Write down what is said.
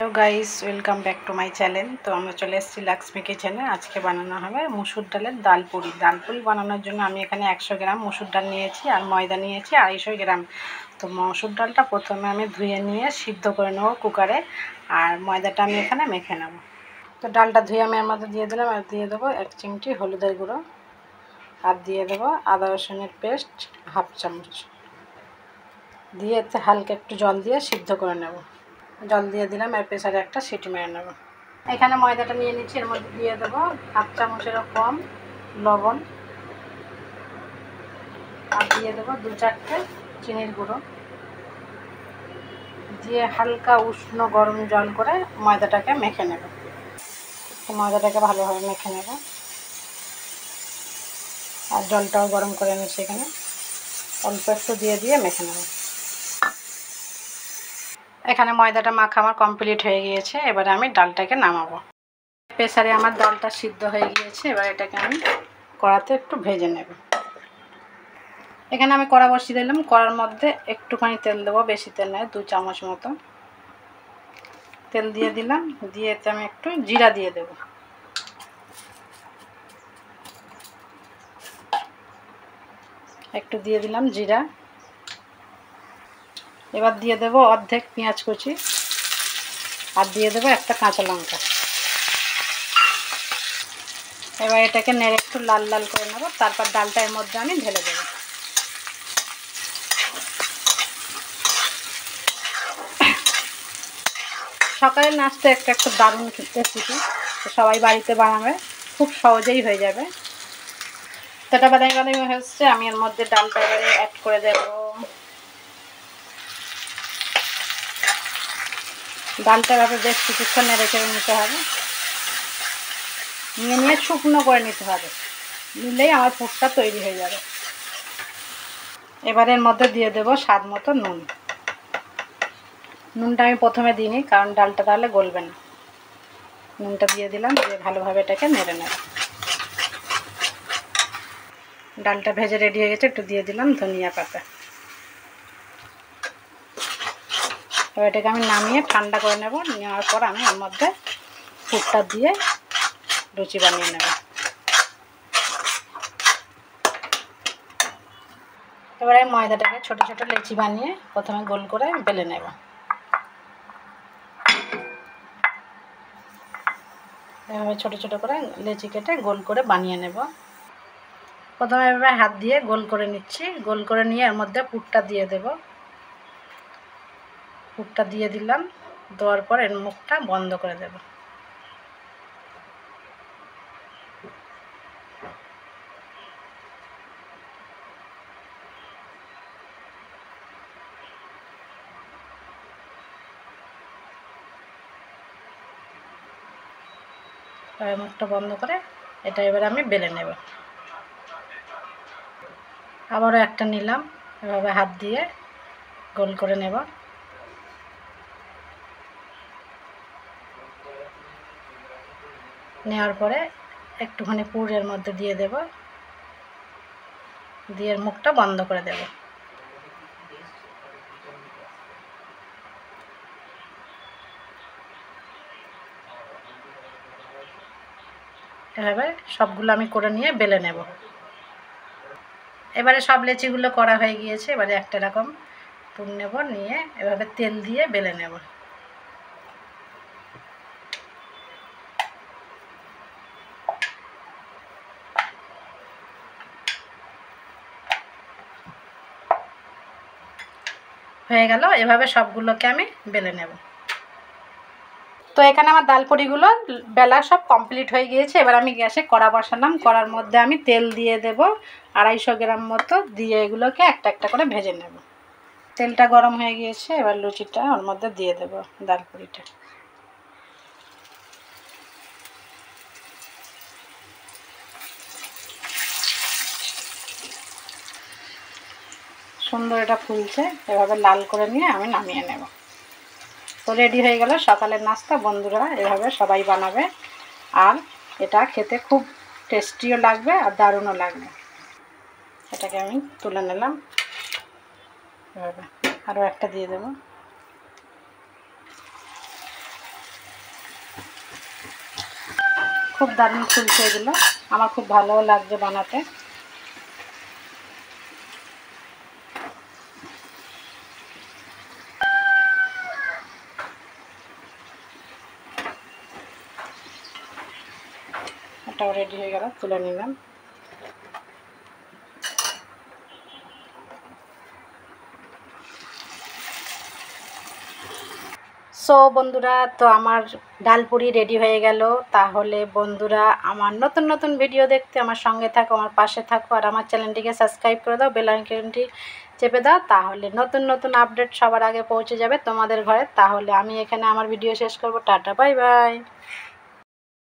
Hello guys, welcome back to my channel. তো আমরা চলে এসেছি লাক্সমি কিচেনে। আজকে বানানো হবে মুসুর ডালের ডালপুরি। ডালপুরি বানানোর জন্য আমি এখানে 100 গ্রাম মুসুর ডাল নিয়েছি আর ময়দা নিয়েছি 250 গ্রাম। তো মসুর ডালটা প্রথমে আমি ধুয়ে নিয়ে সিদ্ধ করে নেব কুকারে, আর ময়দাটা আমি এখানে মেখে নেব। তো ডালটা ধুয়ে আমি এর মধ্যে দিয়ে দিলাম, আর দিয়ে দেবো 1 চিমটি হলুদের গুঁড়ো, আর দিয়ে দেবো আদা রসুনের পেস্ট হাফ চামচ, দিয়ে এতে হালকা একটু জল দিয়ে সিদ্ধ করে নেব। জল দিয়ে দিলাম, এর প্রেসারে একটা সিটি মেরে নেব। এখানে ময়দাটা নিয়ে নিচ্ছি, এর মধ্যে দিয়ে দেবো হাফ চামচেরও কম লবণ, আর দিয়ে দেবো 2-4টে চিনির গুঁড়ো, দিয়ে হালকা উষ্ণ গরম জল করে ময়দাটাকে মেখে নেব। ময়দাটাকে ভালোভাবে মেখে নেব, আর জলটাও গরম করে নিচ্ছি। এখানে অল্প একটু দিয়ে মেখে নেব। এখানে ময়দাটা মাখা আমার কমপ্লিট হয়ে গিয়েছে। এবারে আমি ডালটাকে নামাবো। প্রেসারে আমার ডালটা সিদ্ধ হয়ে গিয়েছে। এবার এটাকে আমি কড়াতে একটু ভেজে নেব। এখানে আমি কড়া বসিয়ে দিলাম। কড়ার মধ্যে একটুখানি তেল দেবো, বেশি তেল নয়, 2 চামচ মতো তেল দিয়ে দিলাম। দিয়ে এতে আমি একটু জিরা দিয়ে দেব। একটু দিয়ে দিলাম জিরা। এবার দিয়ে দেবো অর্ধেক পেঁয়াজ কুচি, আর দিয়ে দেবো একটা কাঁচা লঙ্কা। এবার এটাকে নেড়ে একটু লাল লাল করে নেব। তারপর ডালটা এর মধ্যে আমি ঢেলে দেবো। সকালের নাস্তা একটা দারুণ রেসিপি, সবাই বাড়িতে বানাবে, খুব সহজেই হয়ে যাবে। তো এটা বাদামি হচ্ছে। আমি এর মধ্যে ডালটা এবারে অ্যাড করে দেব। ডালটা এভাবে বেশ কিছুক্ষণ নেড়ে চেড়ে নিতে হবে, নিয়ে শুকনো করে নিতে হবে, নিলেই আমার পুরটা তৈরি হয়ে যাবে। এবারে এর মধ্যে দিয়ে দেব স্বাদ মতো নুন। নুনটা আমি প্রথমে দিইনি, কারণ ডালটা তাহলে গলবে না। নুনটা দিয়ে দিলাম, দিয়ে ভালোভাবে এটাকে নেড়ে নেব। ডালটা ভেজে রেডি হয়ে গেছে। একটু দিয়ে দিলাম ধনিয়া পাতা। এবার এটাকে আমি নামিয়ে ঠান্ডা করে নেব। নেওয়ার পর আমি এর মধ্যে পুরটা দিয়ে লুচি বানিয়ে নেব। এবারে ময়দাটাকে ছোট ছোট লেচি বানিয়ে প্রথমে গোল করে বেলে নেব। এভাবে ছোট ছোট করে লেচি কেটে গোল করে বানিয়ে নেব। প্রথমে এভাবে হাত দিয়ে গোল করে নিচ্ছি। গোল করে নিয়ে এর মধ্যে পুরটা দিয়ে দেব। পুরটা দিয়ে দিলাম। দেওয়ার পর এর মুখটা বন্ধ করে দেব। মুখটা বন্ধ করে এটা এবার আমি বেলে নেব। আবারও একটা নিলাম, এভাবে হাত দিয়ে গোল করে নেব। নেওয়ার পরে একটুখানি পুর এর মধ্যে দিয়ে দেব, দিয়ে মুখটা বন্ধ করে দেব। এভাবে সবগুলো আমি করে নিয়ে বেলে নেব। এবারে সব লেচিগুলো করা হয়ে গিয়েছে। এবারে একটা রকম পুর নেব, নিয়ে এভাবে তেল দিয়ে বেলে নেব। হয়ে গেল। এভাবে সবগুলোকে আমি বেলে নেব। তো এখানে আমার ডালপুরিগুলো বেলা সব কমপ্লিট হয়ে গিয়েছে। এবার আমি গ্যাসে কড়া বসালাম। কড়ার মধ্যে আমি তেল দিয়ে দেব 250 গ্রাম মতো, দিয়ে এগুলোকে একটা একটা করে ভেজে নেব। তেলটা গরম হয়ে গিয়েছে। এবার লুচিটা ওর মধ্যে দিয়ে দেব, ডালপুরিটা। সুন্দর এটা ফুলছে। এভাবে লাল করে নিয়ে আমি নামিয়ে নেব। তো রেডি হয়ে গেল সকালের নাস্তা। বন্ধুরা এভাবে সবাই বানাবে, আর এটা খেতে খুব টেস্টিও লাগবে আর দারুণও লাগবে। এটাকে আমি তুলে নিলাম। এভাবে আরও একটা দিয়ে দেব। খুব দারুণ ফুলছে এগুলো, আমার খুব ভালোও লাগছে বানাতে। এটাও রেডি হয়ে গেল, তুলে নিলাম। সো বন্ধুরা, তো আমার ডাল পুরি রেডি হয়ে গেল। তাহলে বন্ধুরা, আমার নতুন নতুন ভিডিও দেখতে আমার সঙ্গে থাকো, আমার পাশে থাকো, আর আমার চ্যানেলটিকে সাবস্ক্রাইব করে দাও, বেল আইকনটি চেপে দাও, তাহলে নতুন নতুন আপডেট সবার আগে পৌঁছে যাবে তোমাদের ঘরে। তাহলে আমি এখানে আমার ভিডিও শেষ করব। Tata, bye bye.